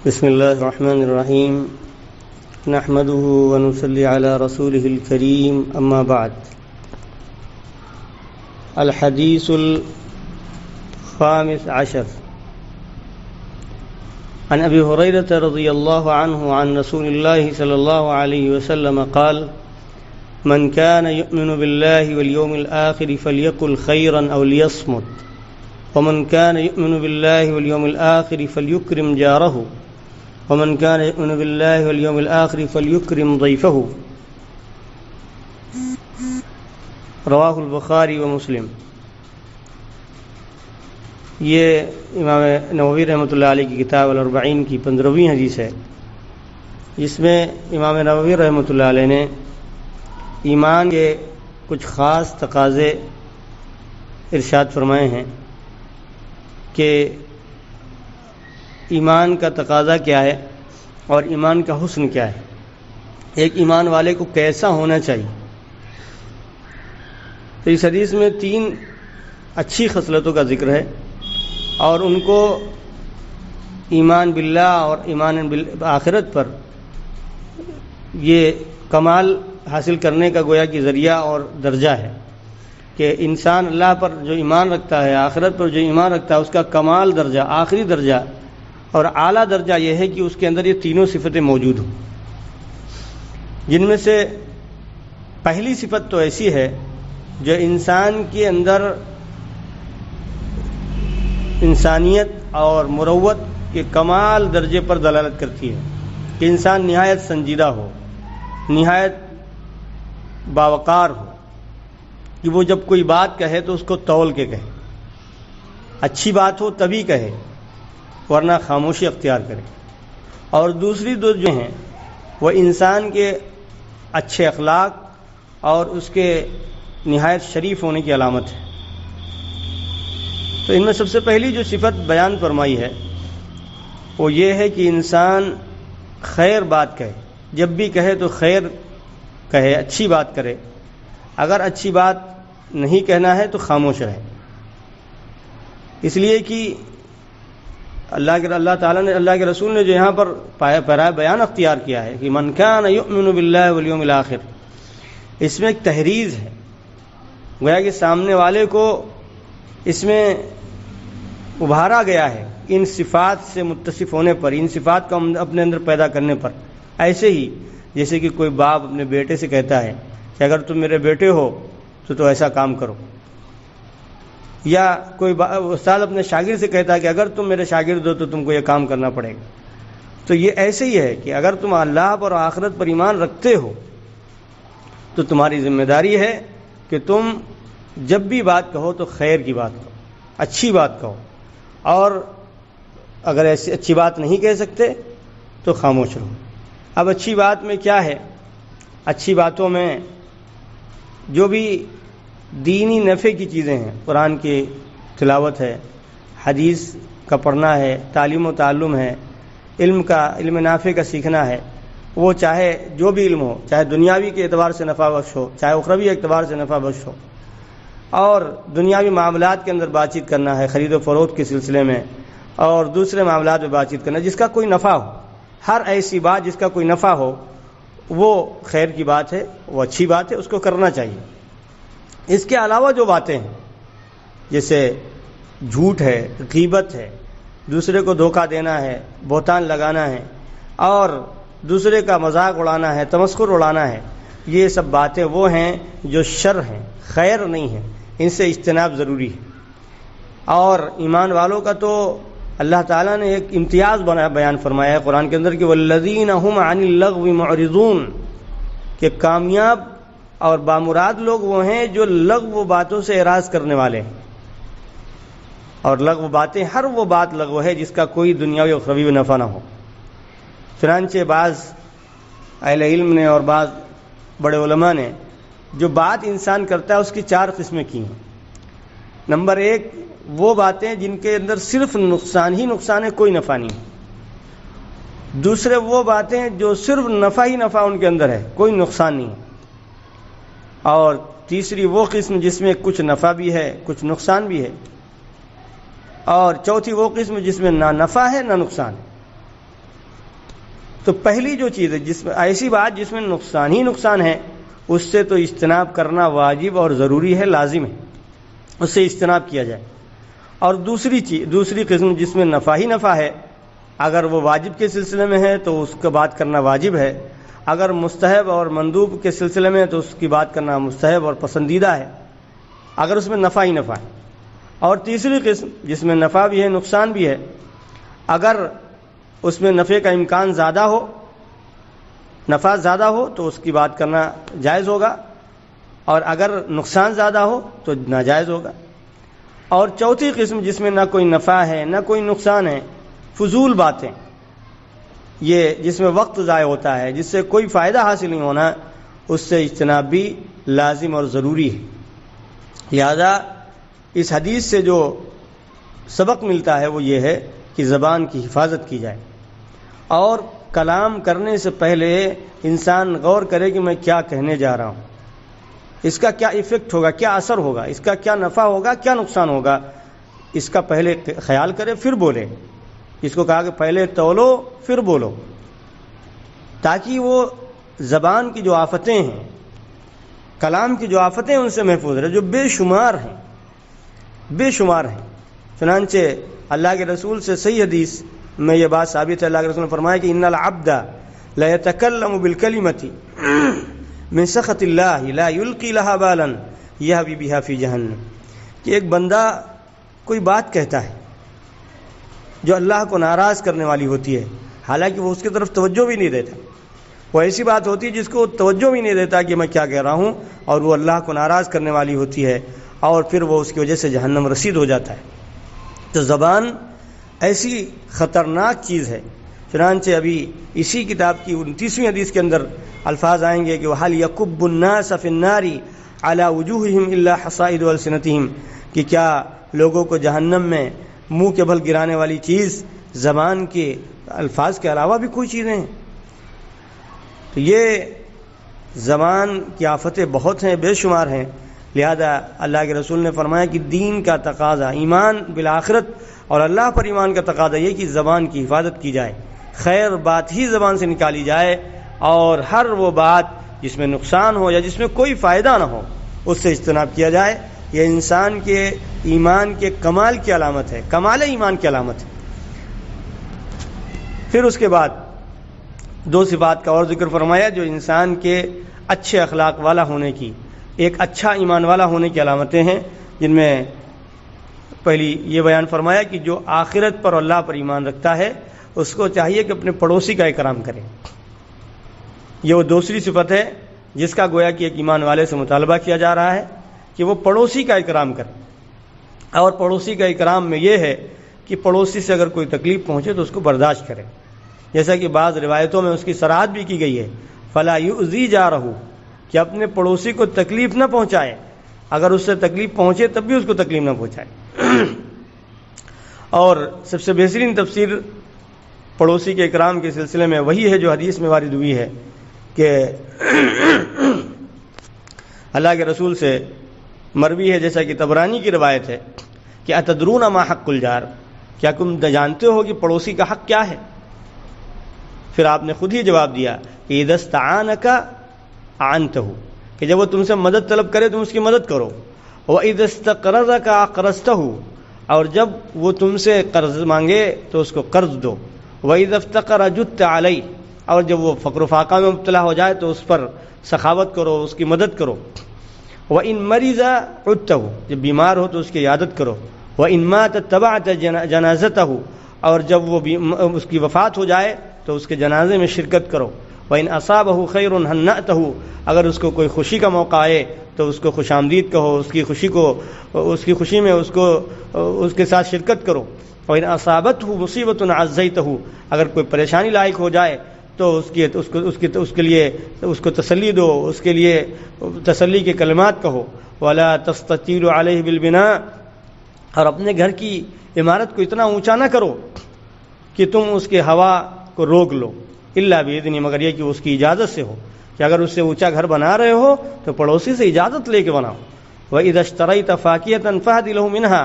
بسم الله الرحمن الرحيم نحمده ونصلي على رسوله الكريم أما بعد الحديث الخامس عشر عن أبي هريرة رضي الله عنه عن رسول الله صلى الله عليه وسلم قال من كان يؤمن بالله واليوم الآخر فليقل خيرا أو ليصمت ومن كان يؤمن بالله واليوم الآخر فليكرم جاره ومن كان يؤمن بالله واليوم الآخر فليكرم ضيفه رواہ البخاری و مسلم۔ یہ امام نووی رحمۃ اللہ علیہ کی کتاب الاربعین کی 15ویں حدیث ہے، جس میں امام نووی رحمۃ اللہ علیہ نے ایمان کے کچھ خاص تقاضے ارشاد فرمائے ہیں کہ ایمان کا تقاضا کیا ہے اور ایمان کا حسن کیا ہے، ایک ایمان والے کو کیسا ہونا چاہیے۔ تو اس حدیث میں 3 اچھی خصلتوں کا ذکر ہے اور ان کو ایمان باللہ اور ایمان بالآخرت پر یہ کمال حاصل کرنے کا گویا کہ ذریعہ اور درجہ ہے کہ انسان اللہ پر جو ایمان رکھتا ہے، آخرت پر جو ایمان رکھتا ہے، اس کا کمال درجہ، آخری درجہ اور اعلیٰ درجہ یہ ہے کہ اس کے اندر یہ تینوں صفتیں موجود ہوں، جن میں سے پہلی صفت تو ایسی ہے جو انسان کے اندر انسانیت اور مروت کے کمال درجے پر دلالت کرتی ہے کہ انسان نہایت سنجیدہ ہو، نہایت باوقار ہو، کہ وہ جب کوئی بات کہے تو اس کو تول کے کہے، اچھی بات ہو تبھی کہے ورنہ خاموشی اختیار کرے۔ اور دوسری دو جو ہیں وہ انسان کے اچھے اخلاق اور اس کے نہایت شریف ہونے کی علامت ہے۔ تو ان میں سب سے پہلی جو صفت بیان فرمائی ہے وہ یہ ہے کہ انسان خیر بات کہے، جب بھی کہے تو خیر کہے، اچھی بات کرے، اگر اچھی بات نہیں کہنا ہے تو خاموش رہے، اس لیے کہ اللہ تعالیٰ نے، اللہ کے رسول نے جو یہاں پر پیرائے بیان اختیار کیا ہے کہ من کان یؤمن باللہ والیوم الآخر، اس میں ایک تحریض ہے، گویا کہ سامنے والے کو اس میں ابھارا گیا ہے ان صفات سے متصف ہونے پر، ان صفات کو اپنے اندر پیدا کرنے پر۔ ایسے ہی جیسے کہ کوئی باپ اپنے بیٹے سے کہتا ہے کہ اگر تم میرے بیٹے ہو تو ایسا کام کرو، یا کوئی استاد اپنے شاگرد سے کہتا ہے کہ اگر تم میرے شاگرد ہو تو تم کو یہ کام کرنا پڑے گا۔ تو یہ ایسے ہی ہے کہ اگر تم اللہ پر اور آخرت پر ایمان رکھتے ہو تو تمہاری ذمہ داری ہے کہ تم جب بھی بات کہو تو خیر کی بات کہو، اچھی بات کہو، اور اگر ایسی اچھی بات نہیں کہہ سکتے تو خاموش رہو۔ اب اچھی بات میں کیا ہے؟ اچھی باتوں میں جو بھی دینی نفع کی چیزیں ہیں، قرآن کی تلاوت ہے، حدیث کا پڑھنا ہے، تعلیم و تعلم ہے، علم نافع کا سیکھنا ہے، وہ چاہے جو بھی علم ہو، چاہے دنیاوی کے اعتبار سے نفع بخش ہو، چاہے اخروی اعتبار سے نفع بخش ہو، اور دنیاوی معاملات کے اندر بات چیت کرنا ہے، خرید و فروخت کے سلسلے میں اور دوسرے معاملات میں بات چیت کرنا ہے، جس کا کوئی نفع ہو، ہر ایسی بات جس کا کوئی نفع ہو وہ خیر کی بات ہے، وہ اچھی بات ہے، اس کو کرنا چاہیے۔ اس کے علاوہ جو باتیں ہیں جیسے جھوٹ ہے، غیبت ہے، دوسرے کو دھوکہ دینا ہے، بہتان لگانا ہے، اور دوسرے کا مذاق اڑانا ہے، تمسخر اڑانا ہے، یہ سب باتیں وہ ہیں جو شر ہیں، خیر نہیں ہیں، ان سے اجتناب ضروری ہے۔ اور ایمان والوں کا تو اللہ تعالیٰ نے ایک امتیاز بیان فرمایا ہے قرآن کے اندر کہ والذین هم عن اللغو معرضون، کہ کامیاب اور بامراد لوگ وہ ہیں جو لغو باتوں سے اعراض کرنے والے ہیں، اور لغو باتیں، ہر وہ بات لغو ہے جس کا کوئی دنیاوی اور اخروی نفع نہ ہو۔ چنانچہ بعض اہل علم نے اور بعض بڑے علماء نے جو بات انسان کرتا ہے اس کی 4 قسمیں کی ہیں۔ نمبر 1 وہ باتیں جن کے اندر صرف نقصان ہی نقصان ہے، کوئی نفع نہیں۔ دوسرے وہ باتیں جو صرف نفع ہی نفع ان کے اندر ہے، کوئی نقصان نہیں ہے۔ اور تیسری وہ قسم جس میں کچھ نفع بھی ہے کچھ نقصان بھی ہے، اور چوتھی وہ قسم جس میں نہ نفع ہے نہ نقصان ہے۔ تو پہلی جو چیز ہے جس میں ایسی بات جس میں نقصان ہی نقصان ہے اس سے تو اجتناب کرنا واجب اور ضروری ہے، لازم ہے، اس سے اجتناب کیا جائے۔ اور دوسری قسم جس میں نفع ہی نفع ہے، اگر وہ واجب کے سلسلے میں ہے تو اس کا بات کرنا واجب ہے، اگر مستحب اور مندوب کے سلسلے میں ہے تو اس کی بات کرنا مستحب اور پسندیدہ ہے، اگر اس میں نفع ہی نفع ہے۔ اور تیسری قسم جس میں نفع بھی ہے نقصان بھی ہے، اگر اس میں نفع کا امکان زیادہ ہو، نفع زیادہ ہو تو اس کی بات کرنا جائز ہوگا، اور اگر نقصان زیادہ ہو تو ناجائز ہوگا۔ اور چوتھی قسم جس میں نہ کوئی نفع ہے نہ کوئی نقصان ہے، فضول باتیں، یہ جس میں وقت ضائع ہوتا ہے، جس سے کوئی فائدہ حاصل نہیں ہونا، اس سے اجتناب بھی لازم اور ضروری ہے۔ لہذا اس حدیث سے جو سبق ملتا ہے وہ یہ ہے کہ زبان کی حفاظت کی جائے، اور کلام کرنے سے پہلے انسان غور کرے کہ میں کیا کہنے جا رہا ہوں، اس کا کیا ایفیکٹ ہوگا، کیا اثر ہوگا، اس کا کیا نفع ہوگا، کیا نقصان ہوگا، اس کا پہلے خیال کرے پھر بولے۔ اس کو کہا کہ پہلے تولو پھر بولو، تاکہ وہ زبان کی جو آفتیں ہیں، کلام کی جو آفتیں ان سے محفوظ رہے، جو بے شمار ہیں، بے شمار ہیں۔ چنانچہ اللہ کے رسول سے صحیح حدیث میں یہ بات ثابت ہے، اللہ کے رسول نے فرمایا کہ ان العبد لا يتكلم بالكلمة من سخط اللہ لا يلقي لها بالا يهوي بها في جہنم، کہ ایک بندہ کوئی بات کہتا ہے جو اللہ کو ناراض کرنے والی ہوتی ہے، حالانکہ وہ اس کی طرف توجہ بھی نہیں دیتا، وہ ایسی بات ہوتی ہے جس کو توجہ بھی نہیں دیتا کہ میں کیا کہہ رہا ہوں، اور وہ اللہ کو ناراض کرنے والی ہوتی ہے، اور پھر وہ اس کی وجہ سے جہنم رسید ہو جاتا ہے۔ تو زبان ایسی خطرناک چیز ہے، چنانچہ ابھی اسی کتاب کی 29ویں حدیث کے اندر الفاظ آئیں گے کہ وَهَلْ يَكُبُّ النَّاسَ فِي النَّارِ عَلَى وُجُوهِهِمْ إِلَّا حَصَائِدُ أَلْسِنَتِهِمْ، کہ کیا لوگوں کو جہنم میں منہ کے بل گرانے والی چیز زبان کے الفاظ کے علاوہ بھی کوئی چیزیں ہیں؟ تو یہ زبان کی آفتیں بہت ہیں، بے شمار ہیں۔ لہذا اللہ کے رسول نے فرمایا کہ دین کا تقاضا، ایمان بالآخرت اور اللہ پر ایمان کا تقاضا یہ کہ زبان کی حفاظت کی جائے، خیر بات ہی زبان سے نکالی جائے، اور ہر وہ بات جس میں نقصان ہو یا جس میں کوئی فائدہ نہ ہو اس سے اجتناب کیا جائے۔ یہ انسان کے ایمان کے کمال کی علامت ہے، کمال ایمان کی علامت ہے۔ پھر اس کے بعد دو صفات کا اور ذکر فرمایا جو انسان کے اچھے اخلاق والا ہونے کی، ایک اچھا ایمان والا ہونے کی علامتیں ہیں، جن میں پہلی یہ بیان فرمایا کہ جو آخرت پر اللہ پر ایمان رکھتا ہے اس کو چاہیے کہ اپنے پڑوسی کا اکرام کرے۔ یہ وہ دوسری صفت ہے جس کا گویا کہ ایک ایمان والے سے مطالبہ کیا جا رہا ہے کہ وہ پڑوسی کا اکرام کرے۔ اور پڑوسی کا اکرام میں یہ ہے کہ پڑوسی سے اگر کوئی تکلیف پہنچے تو اس کو برداشت کرے، جیسا کہ بعض روایتوں میں اس کی صراحت بھی کی گئی ہے فَلَا يُؤْذِي جَارَهُ، کہ اپنے پڑوسی کو تکلیف نہ پہنچائے، اگر اس سے تکلیف پہنچے تب بھی اس کو تکلیف نہ پہنچائے۔ اور سب سے بہترین تفسیر پڑوسی کے اکرام کے سلسلے میں وہی ہے جو حدیث میں وارد ہوئی ہے کہ اللہ کے رسول سے مروی ہے، جیسا کہ طبرانی کی روایت ہے کہ اتدرون ما حق الجار، کیا تم جانتے ہو کہ پڑوسی کا حق کیا ہے؟ پھر آپ نے خود ہی جواب دیا کہ اذا استعانک اعنتہ، کہ جب وہ تم سے مدد طلب کرے تم اس کی مدد کرو، واذا استقرضک اقرضتہ، اور جب وہ تم سے قرض مانگے تو اس کو قرض دو، واذا افتقر جدت علیہ، اور جب وہ فقر و فاقہ میں مبتلا ہو جائے تو اس پر سخاوت کرو، اس کی مدد کرو، وَإِن مَرِضَ عُدْتَهُ، جب بیمار ہو تو اس کی عیادت کرو، وَإِن مَاتَ اتَّبَعْتَ جَنَازَتَهُ، اور جب وہ اس کی وفات ہو جائے تو اس کے جنازے میں شرکت کرو، وَإِن أَصَابَهُ خَيْرٌ هَنَّأْتَهُ، اگر اس کو کوئی خوشی کا موقع آئے تو اس کو خوش آمدید کہو، اس کی خوشی میں اس کے ساتھ شرکت کرو، وَإِن أَصَابَتْهُ مُصِيبَةٌ عَزَّيْتَهُ، اگر کوئی پریشانی لاحق ہو جائے تو اس کے لیے اس کو تسلی دو، اس کے لیے تسلی کے کلمات کہو، وَلَا تَسْتَطِيلُ عَلَيْهِ بِالْبِنَاءِ، اور اپنے گھر کی عمارت کو اتنا اونچا نہ کرو کہ تم اس کے ہوا کو روک لو، الا بِإِذْنِهِ، مگر یہ کہ اس کی اجازت سے ہو، کہ اگر اس سے اونچا گھر بنا رہے ہو تو پڑوسی سے اجازت لے کے بناؤ، وَإِذَا اشْتَرَيْتَ فَاكِهَةً فَاهْدِ لَهُ مِنْهَا،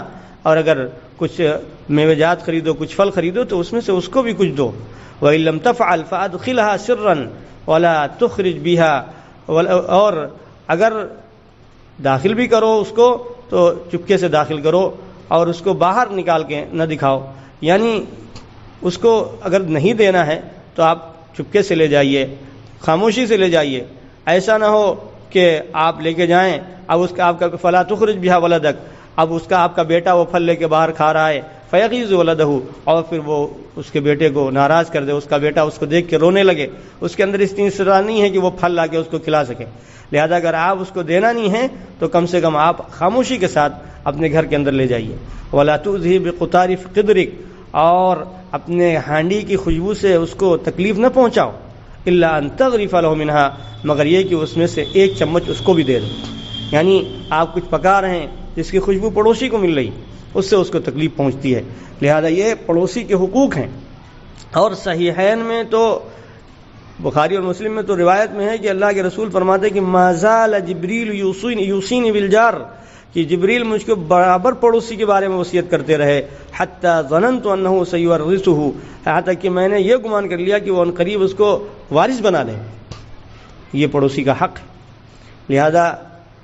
اور اگر کچھ میوہ جات خریدو، کچھ پھل خریدو تو اس میں سے اس کو بھی کچھ دو. وَإِن لَّمْ تَفْعَلْ فَأَدْخِلْهَا سِرًّا وَلَا تُخْرِجْ بِهَا، اور اگر داخل بھی کرو اس کو تو چپکے سے داخل کرو اور اس کو باہر نکال کے نہ دکھاؤ. یعنی اس کو اگر نہیں دینا ہے تو آپ چپکے سے لے جائیے، خاموشی سے لے جائیے. ایسا نہ ہو کہ آپ لے کے جائیں، اب اس کا آپ کا فلا تخرج بها ولدک، اب اس کا آپ کا بیٹا وہ پھل لے کے باہر کھا رہا ہے، فیغیظ ولدہ، اور پھر وہ اس کے بیٹے کو ناراض کر دے، اس کا بیٹا اس کو دیکھ کے رونے لگے، اس کے اندر اتنی استطاعت نہیں ہے کہ وہ پھل لا کے اس کو کھلا سکے. لہذا اگر آپ اس کو دینا نہیں ہے تو کم سے کم آپ خاموشی کے ساتھ اپنے گھر کے اندر لے جائیے. ولا تؤذی بقطارف قدرک، اور اپنے ہانڈی کی خوشبو سے اس کو تکلیف نہ پہنچاؤ. الا ان تغرف له منها، مگر یہ کہ اس میں سے ایک چمچ اس کو بھی دے دو. یعنی آپ کچھ پکا رہے ہیں جس کی خوشبو پڑوسی کو مل رہی، اس سے اس کو تکلیف پہنچتی ہے. لہذا یہ پڑوسی کے حقوق ہیں. اور صحیحین میں تو بخاری اور مسلم میں تو روایت میں ہے کہ اللہ کے رسول فرماتے ہیں کہ ما زال جبریل یوصینی بالجار، کہ جبریل مجھ کو برابر پڑوسی کے بارے میں وصیت کرتے رہے، حتی ظننت انہ سیورثہ، یہاں تک کہ میں نے یہ گمان کر لیا کہ وہ عنقریب اس کو وارث بنا دیں. یہ پڑوسی کا حق ہے. لہذا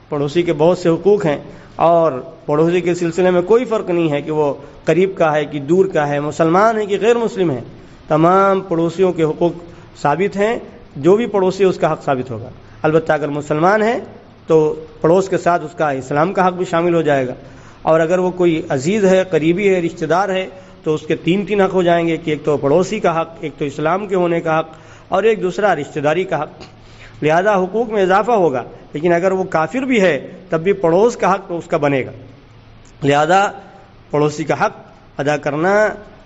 پڑوسی کے بہت سے حقوق ہیں، اور پڑوسی کے سلسلے میں کوئی فرق نہیں ہے کہ وہ قریب کا ہے کہ دور کا ہے، مسلمان ہے کہ غیر مسلم ہے. تمام پڑوسیوں کے حقوق ثابت ہیں. جو بھی پڑوسی اس کا حق ثابت ہوگا. البتہ اگر مسلمان ہے تو پڑوس کے ساتھ اس کا اسلام کا حق بھی شامل ہو جائے گا. اور اگر وہ کوئی عزیز ہے، قریبی ہے، رشتہ دار ہے تو اس کے تین حق ہو جائیں گے، کہ ایک تو پڑوسی کا حق، ایک تو اسلام کے ہونے کا حق، اور ایک دوسرا رشتہ داری کا حق. لہذا حقوق میں اضافہ ہوگا. لیکن اگر وہ کافر بھی ہے تب بھی پڑوس کا حق تو اس کا بنے گا. لہذا پڑوسی کا حق ادا کرنا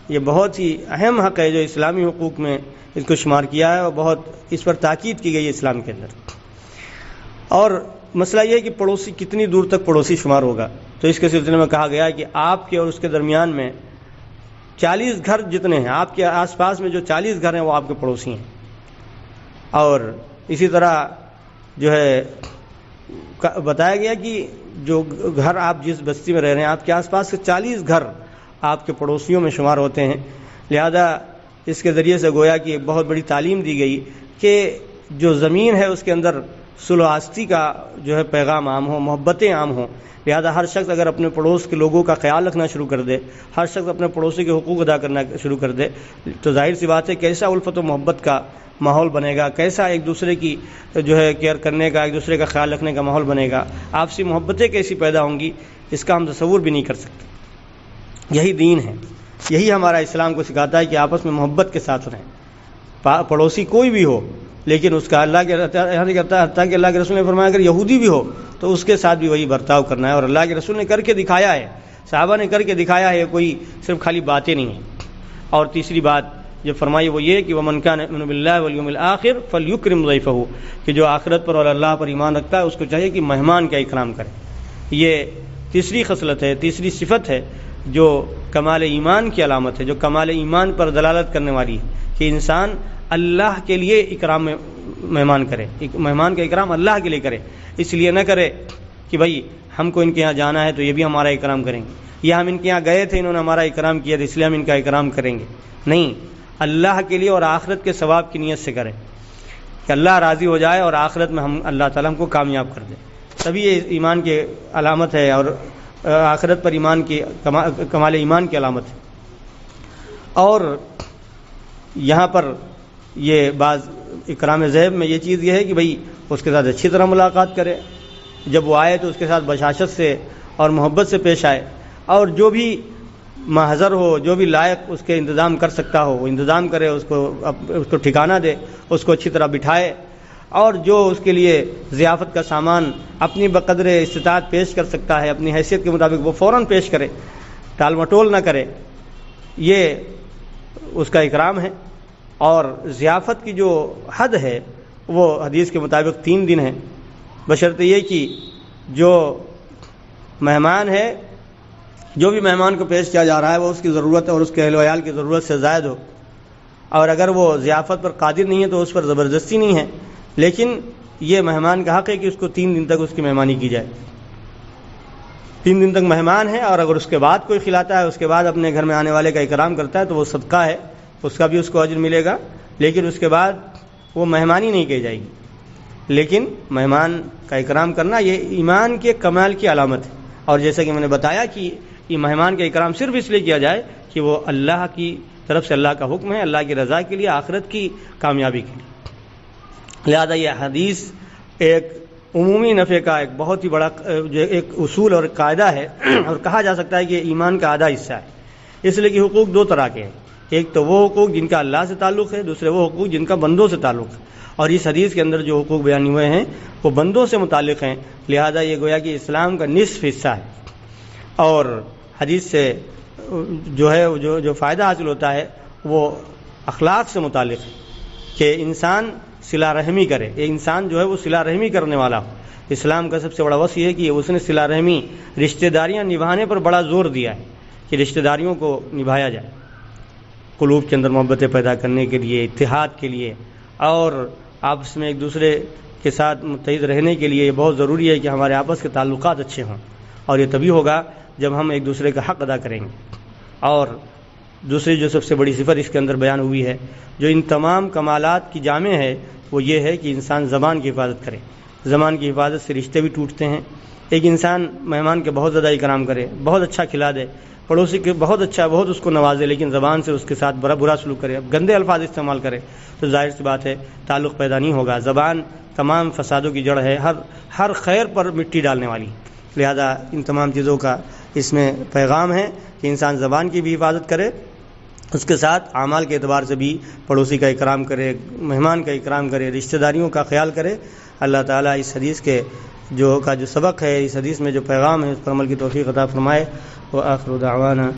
یہ بہت ہی اہم حق ہے جو اسلامی حقوق میں اس کو شمار کیا ہے، اور بہت اس پر تاکید کی گئی ہے اسلام کے اندر. اور مسئلہ یہ ہے کہ پڑوسی کتنی دور تک پڑوسی شمار ہوگا. تو اس کے سلسلے میں کہا گیا ہے کہ آپ کے اور اس کے درمیان میں 40 گھر جتنے ہیں، آپ کے آس پاس میں جو 40 گھر ہیں وہ آپ کے پڑوسی ہیں. اور اسی طرح جو ہے بتایا گیا کہ جو گھر آپ جس بستی میں رہ رہے ہیں، آپ کے آس پاس سے 40 گھر آپ کے پڑوسیوں میں شمار ہوتے ہیں. لہذا اس کے ذریعے سے گویا کہ ایک بہت بڑی تعلیم دی گئی کہ جو زمین ہے اس کے اندر صلح و آستی کا جو ہے پیغام عام ہو، محبتیں عام ہوں. لہذا ہر شخص اگر اپنے پڑوس کے لوگوں کا خیال رکھنا شروع کر دے، ہر شخص اپنے پڑوسی کے حقوق ادا کرنا شروع کر دے، تو ظاہر سی بات ہے کیسا الفت و محبت کا ماحول بنے گا، کیسا ایک دوسرے کی جو ہے کیئر کرنے کا، ایک دوسرے کا خیال رکھنے کا ماحول بنے گا، آپسی محبتیں کیسی پیدا ہوں گی، اس کا ہم تصور بھی نہیں کر سکتے. یہی دین ہے، یہی ہمارا اسلام کو سکھاتا ہے کہ آپس میں محبت کے ساتھ رہیں. پڑوسی کوئی بھی ہو، لیکن اس کا اللہ کے حتیٰ کہ اللہ کے رسول نے فرمایا اگر یہودی بھی ہو تو اس کے ساتھ بھی وہی برتاؤ کرنا ہے. اور اللہ کے رسول نے کر کے دکھایا ہے، صحابہ نے کر کے دکھایا ہے، کوئی صرف خالی باتیں نہیں ہیں. اور تیسری بات جو فرمائی وہ یہ کہ وَمَنْ كَانَ يُؤْمِنُ بِاللَّهِ وَالْيَوْمِ الْآخِرِ فَلْيُكْرِمْ ضَيْفَهُ، کہ جو آخرت پر اور اللہ پر ایمان رکھتا ہے اس کو چاہیے کہ مہمان کا اکرام کرے. یہ تیسری خصلت ہے، تیسری صفت ہے جو کمال ایمان کی علامت ہے، جو کمال ایمان پر دلالت کرنے والی ہے کہ انسان اللہ کے لیے اکرام مہمان کرے، مہمان کا اکرام اللہ کے لیے کرے. اس لیے نہ کرے کہ بھائی ہم کو ان کے یہاں جانا ہے تو یہ بھی ہمارا اکرام کریں گے، یا ہم ان کے یہاں گئے تھے انہوں نے ہمارا اکرام کیا تو اس لیے ہم ان کا اکرام کریں گے. نہیں، اللہ کے لیے اور آخرت کے ثواب کی نیت سے کریں کہ اللہ راضی ہو جائے اور آخرت میں ہم اللہ تعالیٰ ہم کو کامیاب کر دے. تبھی یہ ایمان کی علامت ہے اور آخرت پر ایمان کی کمال ایمان کی علامت ہے. اور یہاں پر یہ بعض اکرام ذیب میں یہ چیز یہ ہے کہ بھئی اس کے ساتھ اچھی طرح ملاقات کرے، جب وہ آئے تو اس کے ساتھ بشاشت سے اور محبت سے پیش آئے، اور جو بھی محضر ہو، جو بھی لائق اس کے انتظام کر سکتا ہو وہ انتظام کرے، اس کو ٹھکانہ دے، اس کو اچھی طرح بٹھائے، اور جو اس کے لیے ضیافت کا سامان اپنی بقدر استطاعت پیش کر سکتا ہے اپنی حیثیت کے مطابق وہ فوراً پیش کرے، ٹال مٹول نہ کرے. یہ اس کا اکرام ہے. اور ضیافت کی جو حد ہے وہ حدیث کے مطابق 3 دن ہے، بشرط یہ کہ جو مہمان ہے، جو بھی مہمان کو پیش کیا جا رہا ہے وہ اس کی ضرورت اور اس کے اہل و عیال کی ضرورت سے زائد ہو. اور اگر وہ ضیافت پر قادر نہیں ہے تو اس پر زبردستی نہیں ہے، لیکن یہ مہمان کا حق ہے کہ اس کو 3 دن تک اس کی مہمانی کی جائے. 3 دن تک مہمان ہے، اور اگر اس کے بعد کوئی کھلاتا ہے، اس کے بعد اپنے گھر میں آنے والے کا اکرام کرتا ہے تو وہ صدقہ ہے، اس کا بھی اس کو اجر ملے گا، لیکن اس کے بعد وہ مہمانی نہیں کہی جائے گی۔ لیکن مہمان کا اکرام کرنا یہ ایمان کے کمال کی علامت ہے، اور جیسا کہ میں نے بتایا کہ یہ مہمان کا اکرام صرف اس لیے کیا جائے کہ وہ اللہ کی طرف سے اللہ کا حکم ہے، اللہ کی رضا کے لیے، آخرت کی کامیابی کے لیے۔ لہذا یہ حدیث ایک عمومی نفع کا ایک بہت ہی بڑا ایک اصول اور قاعدہ ہے، اور کہا جا سکتا ہے کہ ایمان کا آدھا حصہ ہے، اس لیے کہ حقوق 2 طرح کے ہیں، ایک تو وہ حقوق جن کا اللہ سے تعلق ہے، دوسرے وہ حقوق جن کا بندوں سے تعلق ہے، اور اس حدیث کے اندر جو حقوق بیان ہوئے ہیں وہ بندوں سے متعلق ہیں، لہذا یہ گویا کہ اسلام کا نصف حصہ ہے۔ اور حدیث سے جو ہے جو فائدہ حاصل ہوتا ہے وہ اخلاق سے متعلق ہے کہ انسان صلہ رحمی کرے، یہ انسان جو ہے وہ صلہ رحمی کرنے والا ہو۔ اسلام کا سب سے بڑا وصیہ ہے کہ اس نے صلہ رحمی، رشتہ داریاں نبھانے پر بڑا زور دیا ہے کہ رشتہ داریوں کو نبھایا جائے، قلوب کے اندر محبتیں پیدا کرنے کے لیے، اتحاد کے لیے، اور آپس میں ایک دوسرے کے ساتھ متحد رہنے کے لیے یہ بہت ضروری ہے کہ ہمارے آپس کے تعلقات اچھے ہوں، اور یہ تبھی ہوگا جب ہم ایک دوسرے کا حق ادا کریں گے۔ اور دوسری جو سب سے بڑی صفت اس کے اندر بیان ہوئی ہے، جو ان تمام کمالات کی جامع ہے، وہ یہ ہے کہ انسان زبان کی حفاظت کرے۔ زبان کی حفاظت سے رشتے بھی ٹوٹتے ہیں۔ ایک انسان مہمان کے بہت زیادہ اکرام کرے، بہت اچھا کھلا دے، پڑوسی کے بہت اچھا، بہت اس کو نوازے، لیکن زبان سے اس کے ساتھ برا سلوک کرے، گندے الفاظ استعمال کرے، تو ظاہر سی بات ہے تعلق پیدا نہیں ہوگا۔ زبان تمام فسادوں کی جڑ ہے، ہر خیر پر مٹی ڈالنے والی، لہذا ان تمام چیزوں کا اس میں پیغام ہے کہ انسان زبان کی بھی حفاظت کرے، اس کے ساتھ اعمال کے اعتبار سے بھی پڑوسی کا اکرام کرے، مہمان کا اکرام کرے، رشتہ داریوں کا خیال کرے۔ اللہ تعالیٰ اس حدیث کے جو سبق ہے، اس حدیث میں جو پیغام ہے، اس پر عمل کی توفیق عطا فرمائے۔ وآخر دعوانا